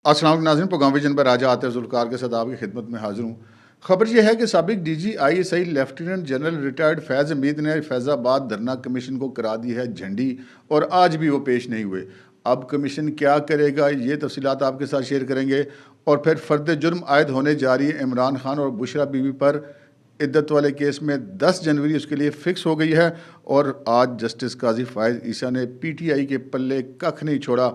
अस्सलाम नाज़रीन, programme vision पर राजा आते जुल्फ़कार के साथ आपकी खिदमत में हाजिर हूँ। खबर यह है कि साबिक DG ISI lieutenant general retired Faiz Hameed ने फैज़ाबाद धरना कमीशन को करा दी है झंडी और आज भी वो पेश नहीं हुए। अब कमीशन क्या करेगा, ये तफसीलात आपके साथ शेयर करेंगे। और फिर फ़र्द जुर्म आयद होने जा रही है इमरान खान और बुशरा बीबी पर इद्दत वाले केस में 10 जनवरी उसके लिए फ़िक्स हो गई है। और आज जस्टिस काजी फ़ायज़ ईसा ने पीटीआई के पल्ले कख नहीं छोड़ा।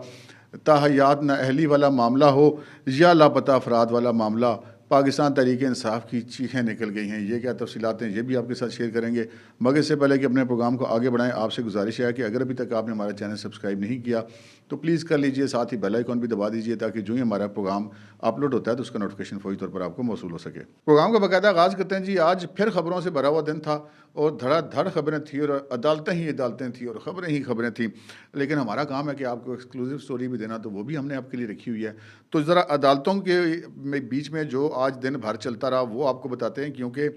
ताहयात नाअहली वाला मामला हो या लापता अफराद वाला मामला, पाकिस्तान तहरीक इंसाफ की चीखें निकल गई हैं। ये क्या तफसीलात हैं, ये भी आपके साथ शेयर करेंगे। मगर इससे पहले कि अपने प्रोग्राम को आगे बढ़ाएं, आपसे गुजारिश है कि अगर अभी तक आपने हमारा चैनल सब्सक्राइब नहीं किया तो प्लीज़ कर लीजिए, साथ ही बेल आइकॉन भी दबा दीजिए ताकि जो ही हमारा प्रोग्राम अपलोड होता है तो उसका नोटिफिकेशन फौरी तौर पर आपको मौसूल हो सके। प्रोग्राम का बाकायदा आगाज़ करते हैं जी। आज फिर खबरों से भरा हुआ दिन था और धड़ाधड़ खबरें थी और अदालतें ही अदालतें थी और ख़बरें ही खबरें थी। लेकिन हमारा काम है कि आपको एक्सक्लूसिव स्टोरी भी देना, तो वो भी हमने आपके लिए रखी हुई है। तो ज़रा अदालतों के बीच में जो आज दिन भर चलता रहा वो आपको बताते हैं, क्योंकि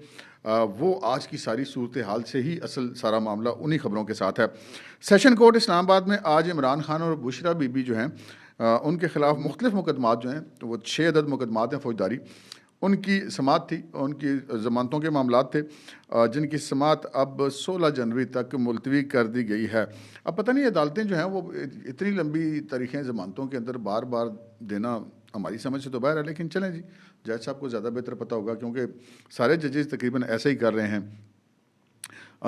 वो आज की सारी सूरत हाल से ही असल सारा मामला उन्हीं खबरों के साथ है। सेशन कोर्ट इस्लामाबाद में आज इमरान खान और बुशरा बीबी जो हैं, उनके खिलाफ मुख्तलिफ मुकदमात जो हैं, तो वो 6 अदद मुकदमात हैं फौजदारी। उनकी समात थी, उनकी ज़मानतों के मामलात थे, जिनकी समात अब 16 जनवरी तक मुलतवी कर दी गई है। अब पता नहीं अदालतें जो हैं वो इतनी लंबी तारीखें ज़मानतों के अंदर बार बार देना हमारी समझ से तो बाहर है, लेकिन चलें जी, जज साहब को ज़्यादा बेहतर पता होगा क्योंकि सारे जजेस तकरीबन ऐसे ही कर रहे हैं।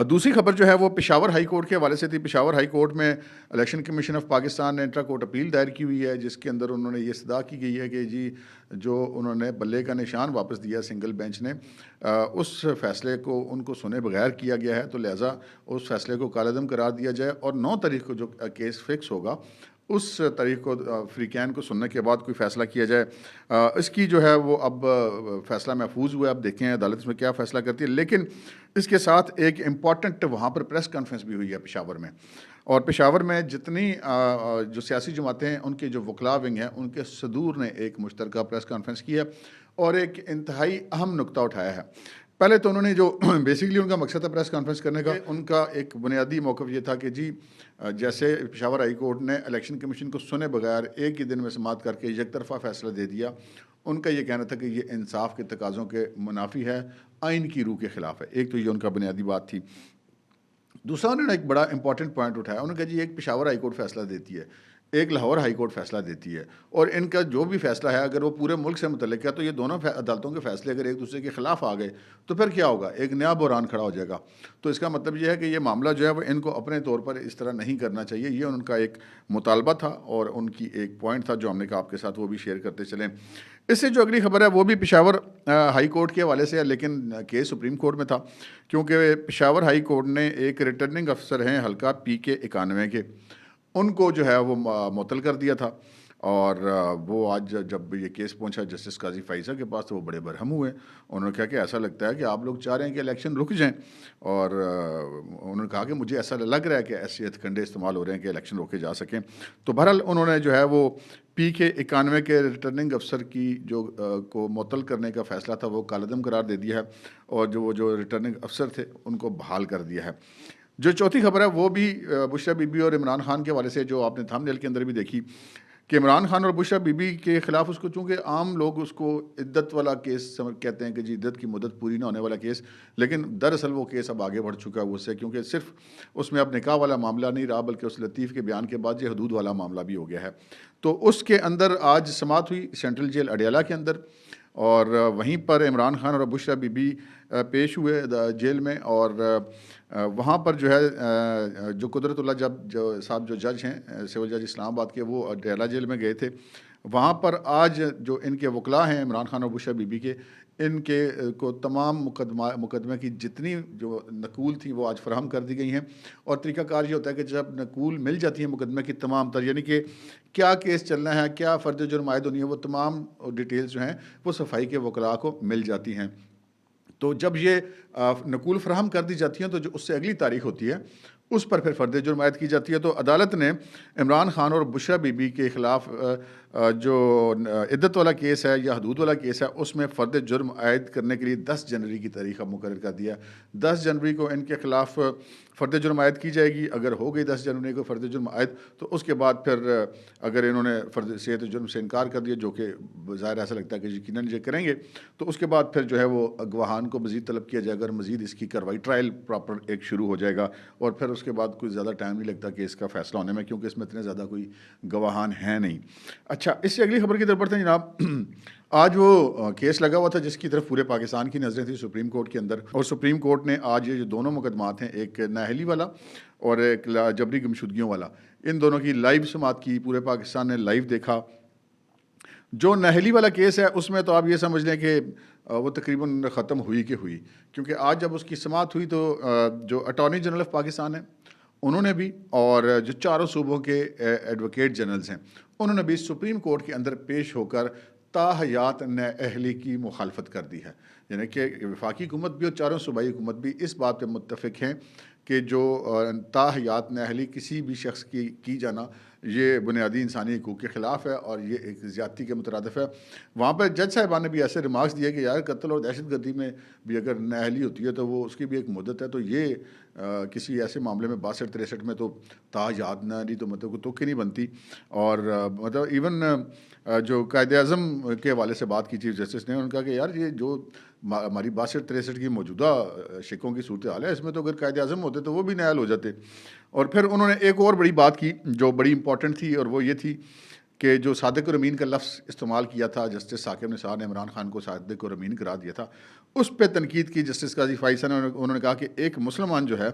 दूसरी खबर जो है वो पेशावर हाई कोर्ट के हवाले से थी। पेशावर हाई कोर्ट में इलेक्शन कमीशन ऑफ पाकिस्तान ने इंट्रा कोर्ट अपील दायर की हुई है, जिसके अंदर उन्होंने ये सदा की गई है कि जी जो उन्होंने बल्ले का निशान वापस दिया सिंगल बेंच ने, उस फैसले को उनको सुने बगैर किया गया है, तो लिहाजा उस फैसले को कालअदम करार दिया जाए और 9 तारीख को जो केस फिक्स होगा उस तारीख को फ्रीकैन को सुनने के बाद कोई फ़ैसला किया जाए। इसकी जो है वो अब फ़ैसला महफूज हुआ है। अब देखें अदालत इसमें क्या फ़ैसला करती है। लेकिन इसके साथ एक इम्पॉर्टेंट वहाँ पर प्रेस कॉन्फ्रेंस भी हुई है पेशावर में। और पेशावर में जितनी जो सियासी जमातें हैं उनके जो वकला विंग हैं उनके सदूर ने एक मुश्तरका प्रेस कॉन्फ्रेंस की है और एक इंतहाई अहम नुकता उठाया है। पहले तो उन्होंने जो बेसिकली उनका मकसद था प्रेस कॉन्फ्रेंस करने का, उनका एक बुनियादी मौक़िफ़ ये था कि जी जैसे पेशावर हाई कोर्ट ने इलेक्शन कमीशन को सुने बगैर एक ही दिन में समाअत करके एक तरफ़ा फ़ैसला दे दिया, उनका ये कहना था कि ये इंसाफ के तकाज़ों के मुनाफी है, आइन की रूह के ख़िलाफ़ है। एक तो ये उनका बुनियादी बात थी। दूसरा उन्होंने एक बड़ा इंपॉर्टेंट पॉइंट उठाया। उन्होंने कहा जी एक पेशावर हाई कोर्ट फ़ैसला देती है, एक लाहौर हाई कोर्ट फ़ैसला देती है, और इनका जो भी फ़ैसला है अगर वो पूरे मुल्क से मुतल्लिक़ है तो ये दोनों अदालतों के फ़ैसले अगर एक दूसरे के ख़िलाफ़ आ गए तो फिर क्या होगा, एक नया बहरान खड़ा हो जाएगा। तो इसका मतलब ये है कि ये मामला जो है वो इनको अपने तौर पर इस तरह नहीं करना चाहिए। ये उनका एक मुतालबा था और उनकी एक पॉइंट था जो हमने कहा आपके साथ वो भी शेयर करते चलें। इससे जो अगली खबर है वो भी पेशावर हाई कोर्ट के हवाले से है, लेकिन केस सुप्रीम कोर्ट में था, क्योंकि पेशावर हाई कोर्ट ने एक रिटर्निंग अफसर हैं हल्का PK 91 के, उनको जो है वो मुअत्तल कर दिया था। और वो आज जब ये केस पहुंचा जस्टिस काजी फ़ाइज़ा के पास तो वो बड़े बरहम हुए। उन्होंने कहा कि ऐसा लगता है कि आप लोग चाह रहे हैं कि इलेक्शन रुक जाएं, और उन्होंने कहा कि मुझे ऐसा लग रहा है कि ऐसे हथकंडे इस्तेमाल हो रहे हैं कि इलेक्शन रोके जा सकें। तो बहरहाल उन्होंने जो है वो PK 91 के रिटर्निंग अफसर की जो को मुअत्तल करने का फ़ैसला था वो कालअदम करार दे दिया है, और जो रिटर्निंग अफसर थे उनको बहाल कर दिया है। जो चौथी खबर है वो भी बुशरा बीबी और इमरान खान के हवाले से, जो आपने थंबनेल के अंदर भी देखी कि इमरान खान और बुशरा बीबी के ख़िलाफ़ उसको, चूँकि आम लोग उसको इद्दत वाला केस समझ कहते हैं कि जी इद्दत की मुद्दत पूरी ना होने वाला केस, लेकिन दरअसल वो केस अब आगे बढ़ चुका है उससे, क्योंकि सिर्फ उसमें अब निकाह वाला मामला नहीं रहा बल्कि उस लतीफ़ के बयान के बाद ये हदूद वाला मामला भी हो गया है। तो उसके अंदर आज समाअत हुई सेंट्रल जेल अडयाला के अंदर, और वहीं पर इमरान खान और बुशरा बीबी पेश हुए जेल में। और वहाँ पर जो है जो कुदरतुल्लाह जो साहब जो जज हैं सिविल जज इस्लामाबाद के, वो अडयाला जेल में गए थे। वहाँ पर आज जो इनके वकला हैं इमरान खान और बुशरा बीबी के, इनके को तमाम मुकदमे की जितनी जो नकूल थी वो आज फराहम कर दी गई हैं। और तरीक़ाकार ये होता है कि जब नकूल मिल जाती है मुकदमे की तमाम तर, यानी कि क्या केस चलना है, क्या फ़र्द जुर्म आयद होनी है, वो तमाम डिटेल्स जो हैं वो सफाई के वकला को मिल जाती हैं। तो जब ये नकूल फ़राहम कर दी जाती हैं तो जो उससे अगली तारीख होती है उस पर फिर फ़र्द जुर्म आयद की जाती है। तो अदालत ने इमरान खान और बुशरा बीबी के ख़िलाफ़ जो इद्दत वाला केस है या हदूद वाला केस है, उसमें फ़र्द जुर्म आयद करने के लिए 10 जनवरी की तारीख़ अब मुकर्रर कर दिया। 10 जनवरी को इनके ख़िलाफ़ फ़र्द जुर्म आयद की जाएगी। अगर हो गई 10 जनवरी को फ़र्द जुर्म आयद, तो उसके बाद फिर अगर इन्होंने फ़र्द सेहत जुर्म से इनकार कर दिया, जो कि ज़ाहिर ऐसा लगता है कि यकीनन ये करेंगे, तो उसके बाद फिर जो है वो गवाहान को मज़ीद तलब किया जाएगा और मज़ीद इसकी कार्रवाई ट्रायल प्रॉपर एक शुरू हो जाएगा। और फिर उसके बाद कोई ज़्यादा टाइम नहीं लगता कि इसका फ़ैसला होने में, क्योंकि इसमें इतने ज़्यादा कोई गवाहान हैं नहीं। अच्छा, इससे अगली खबर की तरफ बढ़ते हैं जनाब। आज वो केस लगा हुआ था जिसकी तरफ पूरे पाकिस्तान की नज़रें थी सुप्रीम कोर्ट के अंदर, और सुप्रीम कोर्ट ने आज ये जो दोनों मुकदमात हैं, एक नाअहली वाला और एक जबरी गुमशुदगियों वाला, इन दोनों की लाइव समाअत की। पूरे पाकिस्तान ने लाइव देखा। जो नाअहली वाला केस है उसमें तो आप ये समझ लें कि वो तकरीबन ख़त्म हुई कि हुई, क्योंकि आज जब उसकी समाअत हुई तो जो अटॉर्नी जनरल ऑफ पाकिस्तान है उन्होंने भी, और जो चारों सूबों के एडवोकेट जनरल्स हैं उन्होंने भी सुप्रीम कोर्ट के अंदर पेश होकर ताहयात नाअहली की मुखालफत कर दी है। यानी कि वफाकी हुकूमत भी और चारों सूबाई हुकूमत भी इस बात पर मुत्तफ़िक हैं कि जो ताहयात नाअहली किसी भी शख्स की जाना ये बुनियादी इंसानी हकूक़ के ख़िलाफ़ है और ये एक ज़्यादती के मुतरादिफ़ है। वहाँ पर जज साहिबान ने भी ऐसे रिमार्क्स दिए कि यार कत्ल और दहशतगर्दी में भी अगर नाअहली होती है तो वो उसकी भी एक मुद्दत है, तो ये किसी ऐसे मामले में 62-63 में तो ताहयात नाअहली तो मतलब कोई तुक ही नहीं बनती। और मतलब इवन जो कायदे-आज़म के हवाले से बात की चीफ जस्टिस ने, उन्होंने कहा कि यार ये जो हमारी 62-63 की मौजूदा शिकों की सूरत हाल है, इसमें तो अगर कायदे-आज़म होते तो वो भी नाअहल हो जाते। और फिर उन्होंने एक और बड़ी बात की जो बड़ी इंपॉर्टेंट थी, और वो ये थी कि जो सादिक और अमीन का लफ्ज़ इस्तेमाल किया था जस्टिस साकिब निसार ने, इमरान खान को सादिक और अमीन करार दिया था, उस पे तनकीद की जस्टिस काज़ी फ़ाइज़ ने। उन्होंने कहा कि एक मुसलमान जो है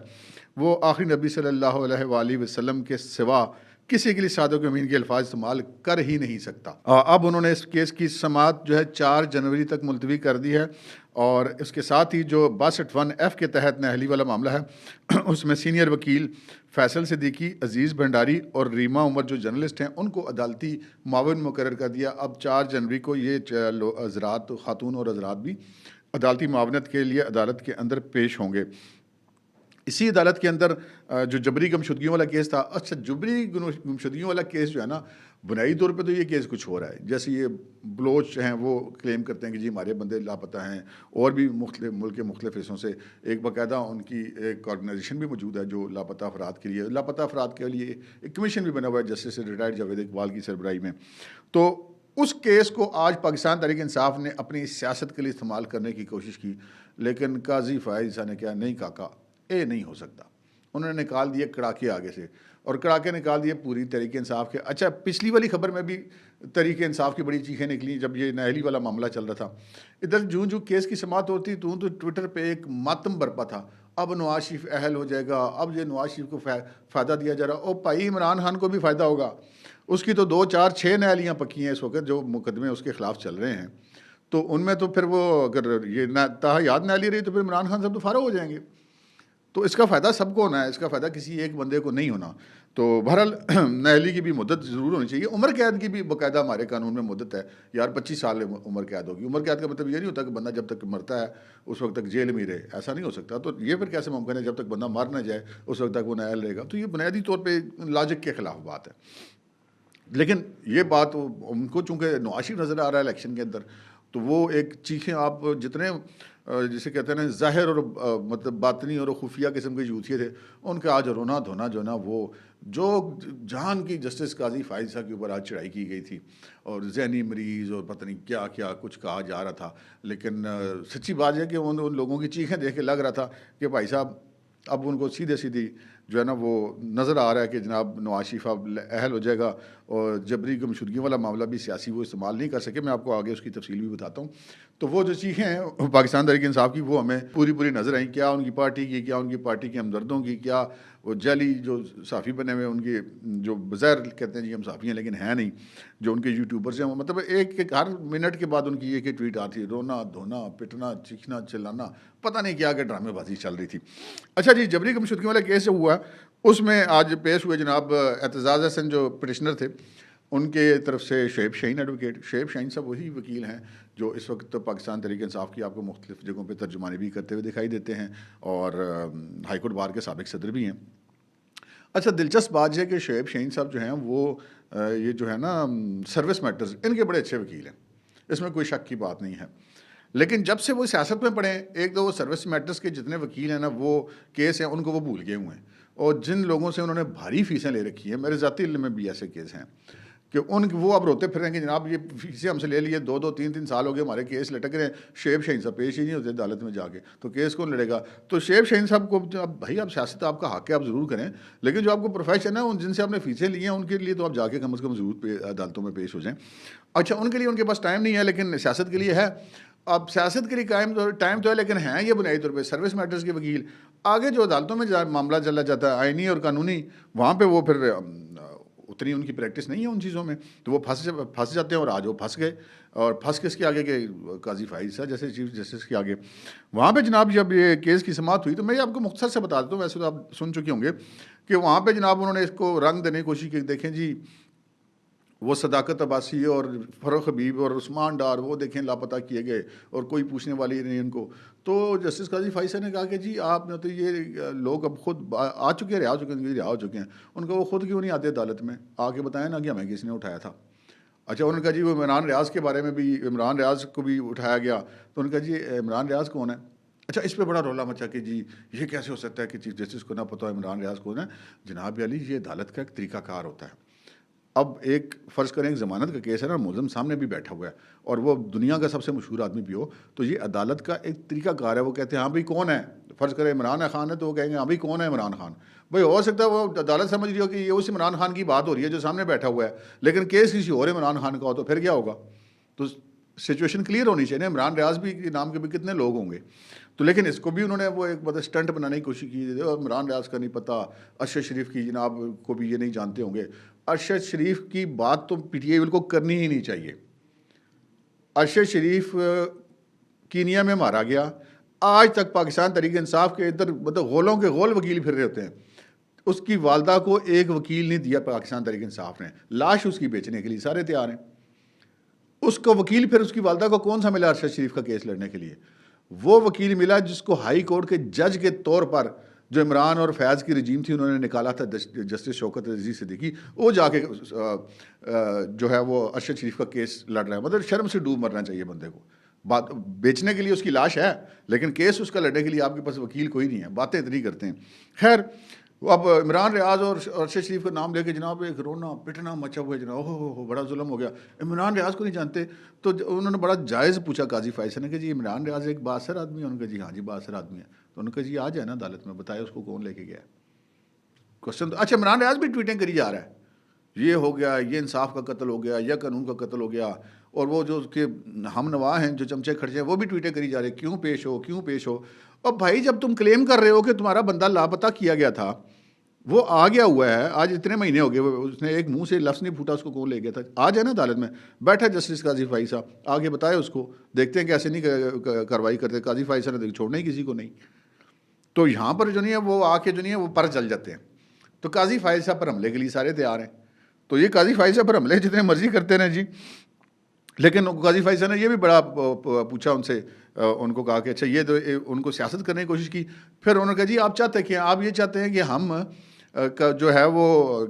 वो आखिरी नबी सल्लल्लाहु अलैहि वसल्लम के सिवा किसी के लिए सादिक और अमीन के अल्फाज इस्तेमाल कर ही नहीं सकता। अब उन्होंने इस केस की समाअत जो है 4 जनवरी तक मुलतवी कर दी है, और इसके साथ ही जो 62(1)(f) के तहत नाअहली वाला मामला है उसमें सीनियर वकील फैसल सिद्दीकी, अजीज़ भंडारी और रीमा उमर जो जर्नलिस्ट हैं उनको अदालती मावन मुकर्रर कर दिया। अब 4 जनवरी को ये हज़रात, खातून और हज़रात भी अदालती मावनत के लिए अदालत के अंदर पेश होंगे। इसी अदालत के अंदर जो जबरी गुमशुदगियों वाला केस था, अच्छा जबरी गुमशुदगियों वाला केस जो है ना, बुनियादी तौर पे तो ये केस कुछ हो रहा है। जैसे ये बलोच हैं वो क्लेम करते हैं कि जी हमारे बंदे लापता हैं, और भी मुल्क के मुख्तलिफ हिस्सों से एक बाकायदा उनकी एक ऑर्गेनाइजेशन भी मौजूद है जो लापता अफराद के लिए, लापता अफराद के लिए एक कमीशन भी बना हुआ है जस्टिस रिटायर्ड जावेद इकबाल की सरबराही में। तो उस केस को आज पाकिस्तान तहरीक इंसाफ ने अपनी सियासत के लिए इस्तेमाल करने की कोशिश की, लेकिन काजी फ़ाइज़ ने क्या, नहीं काका ये नहीं हो सकता। उन्होंने निकाल दिए कड़ाके आगे से, और कड़ाके निकाल दिए पूरी तहरीक इंसाफ के। अच्छा, पिछली वाली खबर में भी तहरीक इंसाफ की बड़ी चीखें निकली जब ये नाअहली वाला मामला चल रहा था। इधर जूं जूं केस की समाअत होती तो ट्विटर पे एक मातम बरपा था, अब नवाज शरीफ अहल हो जाएगा, अब ये नवाज शरीफ को फ़ायदा दिया जा रहा। ओ भाई, इमरान खान को भी फ़ायदा होगा, उसकी तो 2 4 6 नाअहलियाँ पक्की हैं इस वक्त, जो मुकदमे उसके खिलाफ चल रहे हैं। तो उनमें तो फिर वो अगर ये ना ताहयात नाअहली रही तो फिर इमरान खान साहब तो फारग हो जाएंगे। तो इसका फ़ायदा सबको होना है, इसका फ़ायदा किसी एक बंदे को नहीं होना। तो बहरहाल नाअहली की भी मुद्दत ज़रूर होनी चाहिए। उम्र कैद की भी बाकायदा हमारे कानून में मुद्दत है यार, 25 साल उम्र कैद होगी। उम्र कैद का मतलब ये नहीं होता कि बंदा जब तक मरता है उस वक्त तक जेल में ही रहे, ऐसा नहीं हो सकता। तो ये फिर कैसे मुमकिन है, जब तक बंदा मर ना जाए उस वक्त तक वो नाअहल रहेगा? तो ये बुनियादी तौर पर लॉजिक के ख़िलाफ़ बात है। लेकिन ये बात उनको चूँकि नवाज शरीफ नज़र आ रहा है इलेक्शन के अंदर, तो वो एक चीखें आप जितने जिसे कहते हैं ना ज़ाहिर और मतलब बातनी और खुफिया किस्म के यूथिये थे, उनका आज रोना धोना जो ना, वो जो जहान की जस्टिस काजी फ़ाइज़ साहब के ऊपर आज चढ़ाई की गई थी, और जहनी मरीज़ और पता नहीं क्या क्या कुछ कहा जा रहा था। लेकिन सच्ची बात है कि उन लोगों की चीखें देख के लग रहा था कि भाई साहब अब उनको सीधे सीधी जो है ना वो नज़र आ रहा है कि जनाब नवाज शरीफ अब अहल हो जाएगा, और जबरी गुमशुदगी वाला मामला भी सियासी वो इस्तेमाल नहीं कर सके। मैं आपको आगे उसकी तफसील भी बताता हूँ। तो वो जो चीज़ें हैं पाकिस्तान तहरीक इंसाफ की, वो हमें पूरी पूरी नज़र आई। क्या उनकी पार्टी की, क्या उनकी पार्टी के हमदर्दों की, क्या वो जाली जो साफ़ी बने हुए उनके, जो बज़ैर कहते हैं जी हम साफ़ी हैं लेकिन हैं नहीं, जो उनके यूट्यूबर्स हैं, मतलब एक एक हर मिनट के बाद उनकी एक एक ट्वीट आती है, रोना धोना पिटना चीखना चिल्लाना, पता नहीं क्या क्या ड्रामेबाजी चल रही थी। अच्छा जी, जबरी गुमशुदगी वाला केस जो हुआ उसमें आज पेश हुए जनाब एतजाज़ हसन जो पटिशनर थे, उनके तरफ से शुएब शाहीन एडवोकेट। शुएब शाहीन साहब वही वकील हैं जो इस वक्त पाकिस्तान तहरीक इंसाफ की आपको मुख्तलिफ जगहों पे तर्जुमानी भी करते हुए दिखाई देते हैं, और हाई कोर्ट बार के साबिक सदर भी हैं। अच्छा, दिलचस्प बात यह है कि शोएब शाहीन साहब जो हैं वो ये जो है ना सर्विस मैटर्स इनके बड़े अच्छे वकील हैं, इसमें कोई शक की बात नहीं है। लेकिन जब से वो सियासत में पड़े, एक तो वो सर्विस मैटर्स के जितने वकील हैं ना, वो केस हैं उनको वो भूल गए हुए हैं, और जिन लोगों से उन्होंने भारी फीसें ले रखी हैं, मेरे ज़ाती इल्म में भी ऐसे केस हैं कि वो अब रोते फिर रहे हैं कि जनाब ये फीसें हमसे ले लिए, 2-2 3-3 साल हो गए हमारे केस लटक रहे हैं, शोएब शाहीन साहब पेश ही नहीं होते अदालत में जाके, तो केस कौन लड़ेगा। तो शोएब शाहीन साहब को अब भाई, आप सियासत आपका हक है, आप ज़रूर करें, लेकिन जो आपको प्रोफेशन है, उन जिनसे आपने फीसें ली हैं उनके लिए तो आप जाके कम से कम ज़रूर अदालतों में पेश हो जाएँ। अच्छा, उनके लिए उनके पास टाइम नहीं है, लेकिन सियासत के लिए है। अब सियासत के लिए टाइम तो है, लेकिन हैं ये बुनियादी तौर पे सर्विस मैटर्स के वकील। आगे जो अदालतों में मामला चला जाता है आइनी और कानूनी, वहाँ पे वो फिर उतनी उनकी प्रैक्टिस नहीं है उन चीज़ों में, तो वो फंस जाते हैं, और आज वो फंस गए। और फंस किसके आगे के, काजी फाइज साहब जैसे चीफ जस्टिस के आगे। वहाँ पे जनाब जब ये केस की समाअत हुई, तो मैं ये आपको मुख्तसर से बता देता हूँ, वैसे तो आप सुन चुके होंगे कि वहाँ पे जनाब उन्होंने इसको रंग देने की कोशिश की। देखें जी, वो सदाकत अब्बासी और फ़र्रुख हबीब और उस्मान डार, वो देखें लापता किए गए और कोई पूछने वाली नहीं इनको। तो जस्टिस काजी फाइज साहब ने कहा कि जी आप तो ये लोग अब खुद आ चुके हैं, रिहा हो चुके हैं। उनका वो खुद क्यों नहीं आते अदालत में, आके बताएं ना कि हमें किसने उठाया था। अच्छा, उन्होंने कहा जी वो इमरान रियाज के बारे में भी, इमरान रियाज को भी उठाया गया। तो उन्होंने कहा जी इमरान रियाज कौन है। अच्छा, इस पर बड़ा रौला मचा कि जी ये कैसे हो सकता है कि चीफ जस्टिस को ना पता हो इमरान रियाज कौन है। जनाब अली, ये अदालत का एक तरीकाकार होता है। अब एक फ़र्ज़ करें, एक ज़मानत का केस है ना, मुलज़िम सामने भी बैठा हुआ है और वो दुनिया का सबसे मशहूर आदमी भी हो, तो ये अदालत का एक तरीकाकार है। वो कहते हैं हाँ भाई कौन है, फ़र्ज़ करें इमरान खान है, तो वो कहेंगे हाँ भाई कौन है इमरान खान। भाई हो सकता है वो अदालत समझ रही हो कि ये उस इमरान खान की बात हो रही है जो सामने बैठा हुआ है, लेकिन केस किसी और इमरान खान का हो, तो फिर क्या होगा। तो सिचुएशन क्लियर होनी चाहिए ना, इमरान रियाज भी के नाम के भी कितने लोग होंगे। तो लेकिन इसको भी उन्होंने वो एक मतलब स्टंट बनाने की कोशिश की, और इमरान रियाज का नहीं पता, अरशद शरीफ की जनाब को भी ये नहीं जानते होंगे। अरशद शरीफ की बात तो पीटीआई बिल को करनी ही नहीं चाहिए। अरशद शरीफ कीनिया में मारा गया, आज तक पाकिस्तान तहरीक इंसाफ के इधर मतलब गोलों के गोल वकील फिर रहे होते हैं। उसकी वालदा को एक वकील नहीं दिया पाकिस्तान तहरीक इंसाफ ने, लाश उसकी बेचने के लिए सारे तैयार हैं। उसको वकील फिर उसकी वालदा को कौन सा मिला अरशद शरीफ का केस लड़ने के लिए, वो वकील मिला जिसको हाई कोर्ट के जज के तौर पर, जो इमरान और फैज़ की रजीम थी, उन्होंने निकाला था जस्टिस शौकत अजीज़ सिद्दीकी, वो जाके जो है वो अरशद शरीफ का केस लड़ रहा है। मतलब शर्म से डूब मरना चाहिए बंदे को। बात बेचने के लिए उसकी लाश है, लेकिन केस उसका लड़ने के लिए आपके पास वकील कोई नहीं है, बातें इतनी करते हैं। खैर, अब इमरान रियाज और अरशद शरीफ का नाम लेके जनाब एक रोना पिटना मचा हुआ है जनाब, हो बड़ा जुल्म हो गया, इमरान रियाज को नहीं जानते। तो उन्होंने बड़ा जायज़ पूछा काजी फाइज ने कि जी इमरान रियाज एक बासर आदमी है। उन्होंने कहा जी हाँ जी बासर आदमी है। तो उन्होंने कहा जी आ जाए ना अदालत में, बताए उसको कौन लेके गया। क्वेश्चन तो अच्छा, इमरान रियाज भी ट्वीटिंग करी जा रहा है, ये हो गया, ये इंसाफ का कत्ल हो गया, या कानून का कत्ल हो गया। और वो जो उसके हम नवा हैं, जो चमचे खर्चे हैं, वो भी ट्वीटें करी जा रहे, क्यों पेश हो, क्यों पेश हो। और भाई जब तुम क्लेम कर रहे हो कि तुम्हारा बंदा लापता किया गया था, वो आ गया हुआ है, आज इतने महीने हो गए, उसने एक मुंह से लफ्ज़ नहीं फूटा, उसको कौन ले गया था। आ जाए ना अदालत में, बैठा जस्टिस काजी फाइज साहब, आगे बताए उसको, देखते हैं कैसे नहीं कार्रवाई करते। काजी फाइज साहब ने छोड़ना ही किसी को नहीं। तो यहाँ पर जो नहीं है वो आके जो नहीं है वो पर चल जाते हैं। तो काजी फाइज साहब पर हमले के लिए सारे तैयार हैं। तो ये काजी फाइज साहब पर हमले जितने मर्जी करते रहें जी। लेकिन काजी फाइज साहब ने ये भी बड़ा पूछा उनसे, उनको कहा कि अच्छा ये तो उनको सियासत करने की कोशिश की। फिर उन्होंने कहा जी आप चाहते हैं कि आप ये चाहते हैं कि हम का जो है वो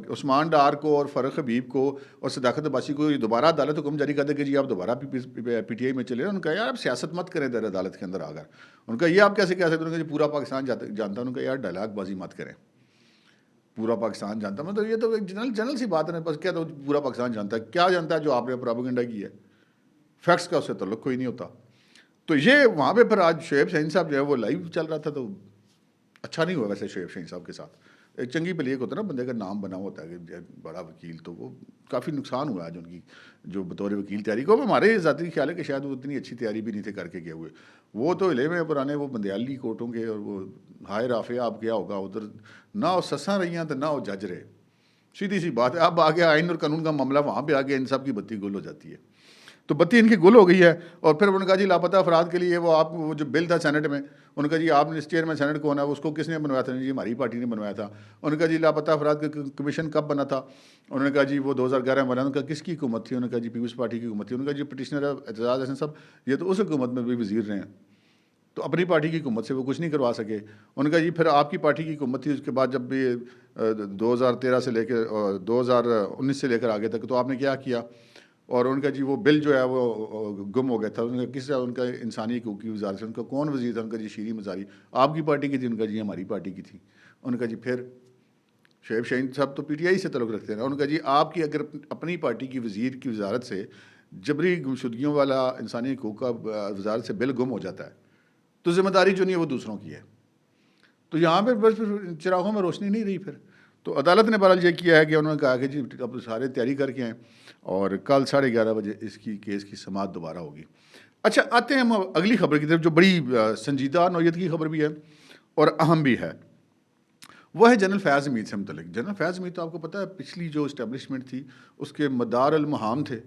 उस्मान डार को और फ़र्रुख हबीब को और सदाकत अब्बासी को दोबारा अदालत हुक्म जारी कर दे कि जी आप दोबारा पीटीआई में चले। उनका यार आप सियासत मत करें दर अदालत के अंदर आकर। उनका ये आप कैसे कह सकते हैं, उनका जी पूरा पाकिस्तान जानता है। उनका यार डायलॉगबाजी मत करें, पूरा पाकिस्तान जानता। मतलब ये तो एक जनरल सी बात है, बस क्या तो पूरा पाकिस्तान जानता है, क्या जानता है जो आपने प्रोपेगेंडा की है, फैक्ट्स का उससे तल्लुक कोई नहीं होता। तो ये वहाँ पे फिर आज शोएब शाहीन साहब जो है वो लाइव चल रहा था, तो अच्छा नहीं हुआ वैसे शोएब शाहीन साहब के साथ। एक चंगी भली एक होता है ना, बंदे का नाम बना होता है कि बड़ा वकील, तो वो काफ़ी नुकसान हुआ आज उनकी जो बतौर वकील तैयारी को। हमारे ज़ाती ख्याल है कि शायद वो उतनी अच्छी तैयारी भी नहीं थे करके गए हुए। वो तो हिले में पुराने वो बंदयाली कोर्टों के, और वो हाय राफे आप क्या होगा उधर, ना वो ससा रही हैं तो ना वो जज रहे। सीधी सी बात है। अब आगे आइन और कानून का मामला, वहाँ पे आगे इन सब की बत्ती गुल हो जाती है। तो बत्ती इनकी गुल हो गई है। और फिर उन्होंने कहा जी लापता अफराद के लिए वो जो बिल था सेनेट में, उन्होंने कहा जी आप चेयरमैन सेनेट कौन है, उसको किसने बनवाया था। जी हमारी पार्टी ने बनवाया था। उन्होंने कहा जी लापता अफराद का कमीशन कब बना था। उन्होंने कहा जी वो 2011 में बना। उन्होंने कहा किसकी हुकूमत थी। उन्होंने कहा जी पीपल्स पार्टी की हुकूमत थी। उन्होंने कहा जी पटिशनर एतजाज़ हसन साहब ये तो उस हुकूमत में भी वजीर रहे हैं। तो अपनी पार्टी की हुकूमत से वो कुछ नहीं करवा सके। उनका जी फिर आपकी पार्टी की हुकूमत थी, उसके बाद जब भी 2013 से लेकर 2019 से लेकर आगे तक तो आपने क्या किया? और उनका जी वो बिल जो है वो गुम हो गया था। उनका किस उनका इंसानी हकूक़ की वजारत से उनका कौन वज़ीर था? उनका जी शीरी मज़ारी आपकी पार्टी की थी, उनका जी हमारी पार्टी की थी। उनका जी फिर शोएब शाहीन साहब तो पीटीआई से तल्लुक़ रखते हैं ना। उनका जी आपकी अगर अपनी पार्टी की वज़ीर की वजारत से जबरी गुमशुदगियों वाला इंसानी हकूक़ का वजारत से बिल गुम हो जाता है, तो ज़िम्मेदारी जो नहीं है वो दूसरों की है। तो यहाँ पे बस फिर चिरागों में रोशनी नहीं रही फिर। तो अदालत ने बहरहाल ये किया है कि उन्होंने कहा कि जी अब सारे तैयारी करके आएँ और कल 11:30 बजे इसकी केस की समाअत दोबारा होगी। अच्छा, आते हैं हम अगली खबर की तरफ, जो बड़ी संजीदा नौयत की खबर भी है और अहम भी है। वो है जनरल फैज़ हमीद से मुतल्लिक। जनरल फैज़ हमीद तो आपको पता है पिछली जो इस्टेब्लिशमेंट थी उसके मदार अल महाम थे।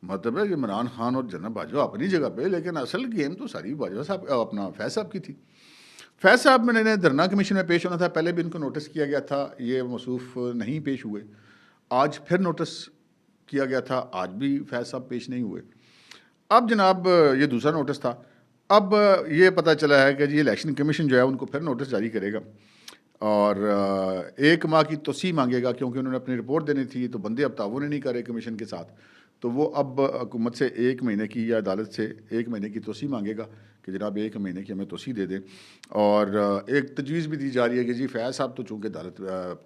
मतलब है कि इमरान खान और जनरल बाजवा अपनी जगह पे, लेकिन असल गेम तो सारी बाजवा साहब अपना फैज़ साहब की थी। फैज़ साहब ने धरना कमीशन में पेश होना था, पहले भी इनको नोटिस किया गया था, ये मौसूफ नहीं पेश हुए। आज फिर नोटिस किया गया था, आज भी फैज़ साहब पेश नहीं हुए। अब जनाब ये दूसरा नोटिस था। अब ये पता चला है कि जी इलेक्शन कमीशन जो है उनको फिर नोटिस जारी करेगा और 1 माह की तोसी मांगेगा, क्योंकि उन्होंने अपनी रिपोर्ट देनी थी तो बंदे अब ताउन ही नहीं करे कमीशन के साथ। तो वो अब हुकूमत से 1 महीने की या अदालत से 1 महीने की तोसी मांगेगा कि जनाब 1 महीने की हमें तोसी दे दें। और एक तजवीज़ भी दी जा रही है कि जी फैज़ साहब तो चूँकि अदालत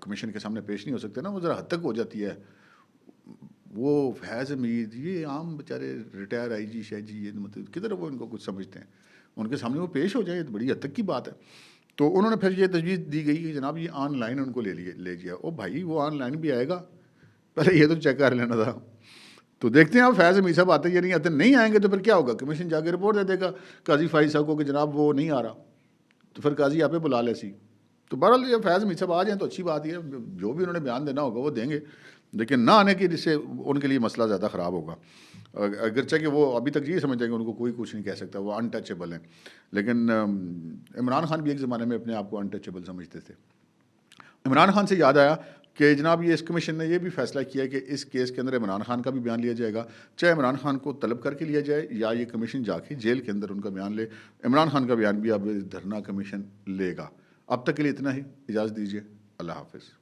कमीशन के सामने पेश नहीं हो सकते ना, वो ज़रा हद तक हो जाती है। वो फैज़ हमीद ये आम बेचारे रिटायर आईजी शहजी, ये मतलब किधर वो इनको कुछ समझते हैं? उनके सामने वो पेश हो जाए तो बड़ी हद तक की बात है। तो उन्होंने फिर ये तजवीज़ दी गई कि जनाब ये ऑनलाइन उनको ले जिया। ओ भाई वो ऑनलाइन भी आएगा, पहले ये तो चेक कर लेना था। तो देखते हैं अब फैज़ हमीद साहब आते या नहीं आते। नहीं आएंगे तो फिर क्या होगा? कमीशन जाके रिपोर्ट दे देगा काजी फाइज साहब को कि जनाब वो नहीं आ रहा, तो फिर काजी आप ही बुला ले सी। तो बहरहाल ये फैज़ हमीद साहब आ जाएँ तो अच्छी बात ही है, जो भी उन्होंने बयान देना होगा वो देंगे, लेकिन ना आने की जिससे उनके लिए मसला ज़्यादा ख़राब होगा। अगरचे कि वो अभी तक ये समझते हैं कि उनको कोई कुछ नहीं कह सकता, वो अनटचेबल हैं। लेकिन इमरान खान भी एक ज़माने में अपने आप को अनटचेबल समझते थे। इमरान खान से याद आया कि जनाब ये इस कमीशन ने ये भी फैसला किया कि इस केस के अंदर इमरान खान का भी बयान लिया जाएगा, चाहे इमरान खान को तलब करके लिया जाए या ये कमीशन जाके जेल के अंदर उनका बयान ले। इमरान खान का बयान भी अब धरना कमीशन लेगा। अब तक के लिए इतना ही, इजाज़त दीजिए, अल्लाह हाफ़िज़।